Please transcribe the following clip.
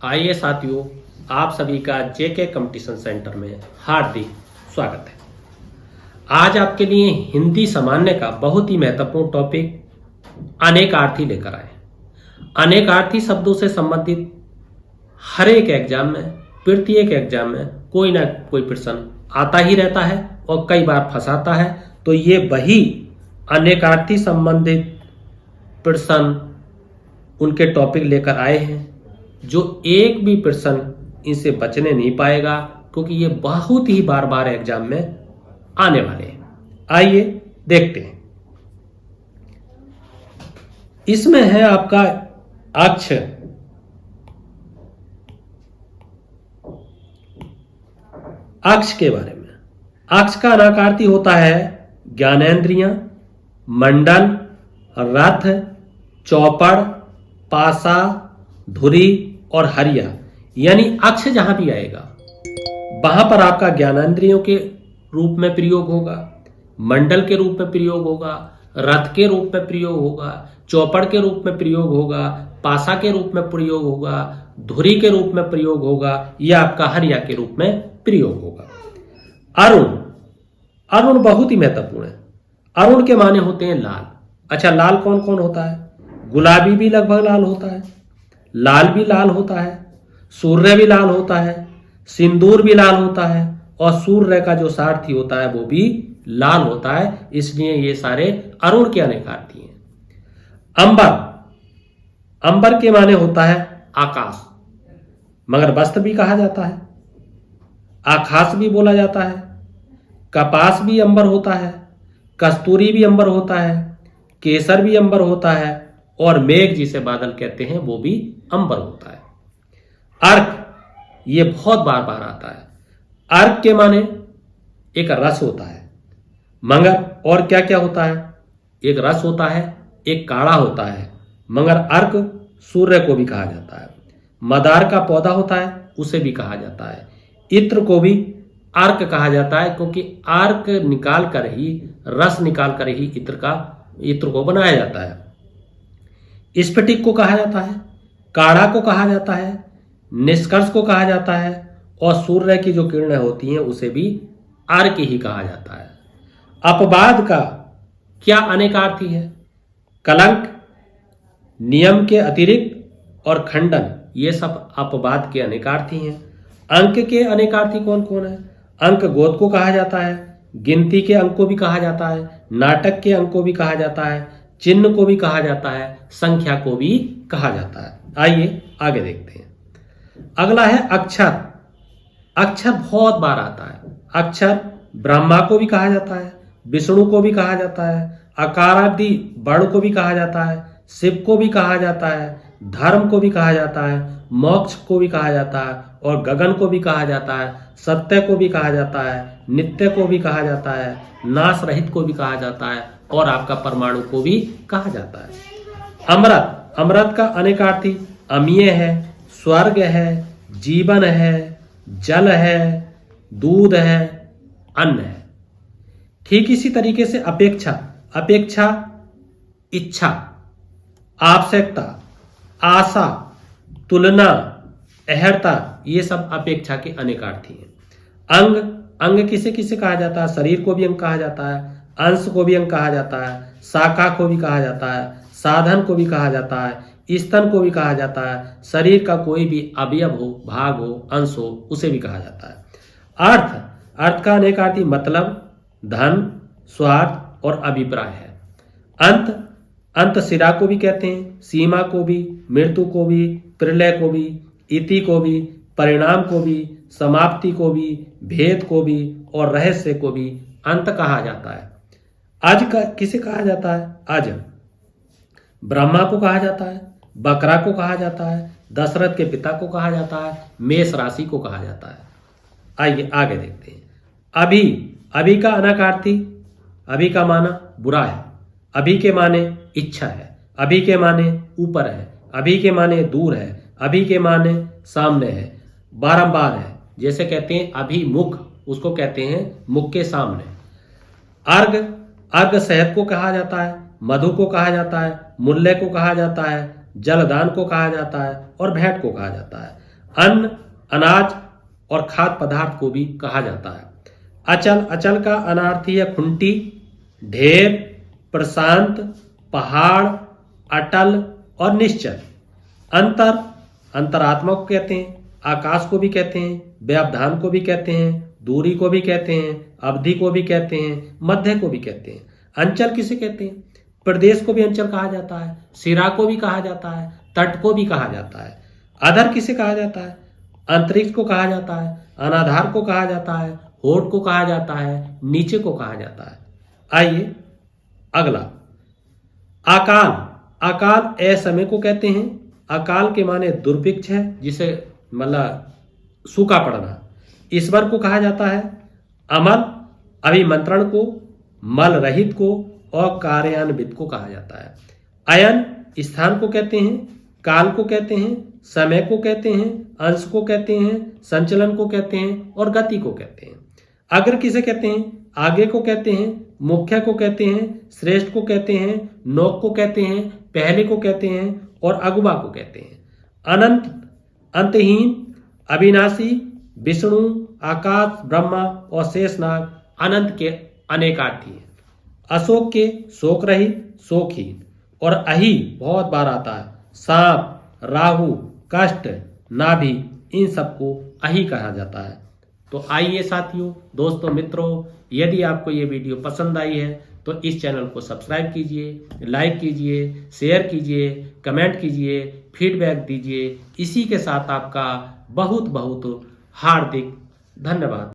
आइए साथियों, आप सभी का जेके कंपटीशन सेंटर में हार्दिक स्वागत है। आज आपके लिए हिंदी सामान्य का बहुत ही महत्वपूर्ण टॉपिक अनेकार्थी लेकर आए। अनेकार्थी शब्दों से संबंधित हर एक एग्जाम में, प्रत्येक एग्जाम में कोई ना कोई प्रश्न आता ही रहता है और कई बार फंसाता है। तो ये वही अनेकार्थी संबंधित प्रश्न उनके टॉपिक लेकर आए हैं जो एक भी प्रश्न इनसे बचने नहीं पाएगा, क्योंकि ये बहुत ही बार बार एग्जाम में आने वाले हैं। आइए देखते हैं। इसमें है आपका अक्ष। अक्ष के बारे में, अक्ष का अनाकारती होता है ज्ञानेंद्रियां, मंडल, रथ, चौपड़, पासा, धुरी और हरिया। यानी अक्ष जहां भी आएगा वहां पर आपका ज्ञानेंद्रियों के रूप में प्रयोग होगा, मंडल के रूप में प्रयोग होगा, रथ के रूप में प्रयोग होगा, चौपड़ के रूप में प्रयोग होगा, पासा के रूप में प्रयोग होगा, धुरी के रूप में प्रयोग होगा, या आपका हरिया के रूप में प्रयोग होगा। अरुण, अरुण बहुत ही महत्वपूर्ण है। अरुण के माने होते हैं लाल। अच्छा, लाल कौन कौन होता है? गुलाबी भी लगभग लाल होता है, लाल भी लाल होता है, सूर्य भी लाल होता है, सिंदूर भी लाल होता है, और सूर्य का जो सारथी होता है वो भी लाल होता है। इसलिए ये सारे अरुण के अनेकार्थी हैं। अंबर, अंबर के माने होता है आकाश, मगर वस्त्र भी कहा जाता है, आकाश भी बोला जाता है, कपास भी अंबर होता है, कस्तूरी भी अंबर होता है, केसर भी अंबर होता है, और मेघ जिसे बादल कहते हैं वो भी अंबर होता है। अर्क, ये बहुत बार बार आता है। अर्क के माने एक रस होता है, मगर और क्या क्या होता है? एक रस होता है, एक काढ़ा होता है, मगर अर्क सूर्य को भी कहा जाता है। मदार का पौधा होता है, उसे भी कहा जाता है। इत्र को भी अर्क कहा जाता है, क्योंकि अर्क निकाल कर ही, रस निकाल कर ही इत्र को बनाया जाता है। स्फटिक को कहा जाता है, काढ़ा को कहा जाता है, निष्कर्ष को कहा जाता है, और सूर्य की जो किरणें होती हैं उसे भी अर्क ही कहा जाता है। अपवाद का क्या अनेकार्थी है? कलंक, नियम के अतिरिक्त और खंडन, ये सब अपवाद के अनेकार्थी हैं। अंक के अनेकार्थी कौन कौन है? अंक गोद को कहा जाता है, गिनती के अंक को भी कहा जाता है, नाटक के अंक को भी कहा जाता है, चिन्ह को भी कहा जाता है, संख्या को भी कहा जाता है। आइए आगे देखते हैं। अगला है अक्षर। अक्षर बहुत बार आता है। अक्षर ब्रह्मा को भी कहा जाता है, विष्णु को भी कहा जाता है, अकारादि वर्ण को भी कहा जाता है, शिव को भी कहा जाता है, धर्म को भी कहा जाता है, मोक्ष को भी कहा जाता है, और गगन को भी कहा जाता है, सत्य को भी कहा जाता है, नित्य को भी कहा जाता है, नाश रहित को भी कहा जाता है, और आपका परमाणु को भी कहा जाता है। अमृत, अमृत का अनेकार्थी अमीय है, स्वर्ग है, जीवन है, जल है, दूध है, अन्न है। ठीक इसी तरीके से अपेक्षा, अपेक्षा इच्छा, आवश्यकता, आशा, तुलना, अहर्ता, ये सब अपेक्षा के अनेकार्थी हैं। अंग, अंग किसे किसे कहा जाता है? शरीर को भी अंग कहा जाता है, अंश को भी अंग कहा जाता है, शाखा को भी कहा जाता है, साधन को भी कहा जाता है, स्तन को भी कहा जाता है, शरीर का कोई भी अवयव हो, भाग हो, अंश हो, उसे भी कहा जाता है। अर्थ, अर्थ का अनेकार्थी मतलब, धन, स्वार्थ और अभिप्राय है। अंत, अंत सिरा को भी कहते हैं, सीमा को भी, मृत्यु को भी, प्रलय को भी, इति को भी, परिणाम को भी, समाप्ति को भी, भेद को भी, और रहस्य को भी अंत कहा जाता है। अज का किसे कहा जाता है? अज ब्रह्मा को कहा जाता है, बकरा को कहा जाता है, दशरथ के पिता को कहा जाता है, मेष राशि को कहा जाता है। आइए आगे देखते हैं। अभी, अभी का अनाकारती, अभी का माना बुरा है, अभी के माने इच्छा है, अभी के माने ऊपर है, अभी के माने दूर है, अभी के माने सामने है, बारंबार है। जैसे कहते हैं अभिमुख, उसको कहते हैं मुख के सामने। अर्घ, अर्घ शहद को कहा जाता है, मधु को कहा जाता है, मूल्य को कहा जाता है, जलदान को कहा जाता है, और भेंट को कहा जाता है। अन्न, अनाज और खाद्य पदार्थ को भी कहा जाता है। अचल, अचल का अनार्थी है खुंटी, ढेर, प्रशांत, पहाड़, अटल और निश्चल। अंतर, अंतरात्मा को कहते हैं, आकाश को भी कहते हैं, व्यवधान को भी कहते हैं, दूरी को भी कहते हैं, अवधि को भी कहते हैं, मध्य को भी कहते हैं। अंचल किसे कहते हैं? प्रदेश को भी अंचल कहा जाता है, सिरा को भी कहा जाता है, तट को भी कहा जाता है। अधर किसे कहा जाता है? अंतरिक्ष को कहा जाता है, अनाधार को कहा जाता है, होठ को कहा जाता है, नीचे को कहा जाता है। आइए अगला, अकाल। अकाल असमय को कहते हैं। अकाल के माने दुर्भिक्ष है, जिसे मतलब सूखा पड़ना। ईश्वर को कहा जाता है। अमल, अभिमंत्रण को, मल रहित को और कार्यान्वित को कहा जाता है। अयन, स्थान को कहते हैं, काल को कहते हैं, समय को कहते हैं, अंश को कहते हैं, संचलन को कहते हैं और गति को कहते हैं। अग्र किसे कहते हैं? आगे को कहते हैं, मुख्य को कहते हैं, श्रेष्ठ को कहते हैं, नोक को कहते हैं, पहले को कहते हैं और अगुवा को कहते हैं। अनंत, अंतहीन, अविनाशी, विष्णु, आकाश, ब्रह्मा और शेषनाग अनंत के अनेकार्थी हैं। अशोक के शोक रहित, शोकहीन और अहि बहुत बार आता है। सांप, राहु, कष्ट, नाभि, इन सबको अहि कहा जाता है। तो आइए साथियों, दोस्तों, मित्रों, यदि आपको ये वीडियो पसंद आई है तो इस चैनल को सब्सक्राइब कीजिए, लाइक कीजिए, शेयर कीजिए, कमेंट कीजिए, फीडबैक दीजिए। इसी के साथ आपका बहुत बहुत हार्दिक धन्यवाद।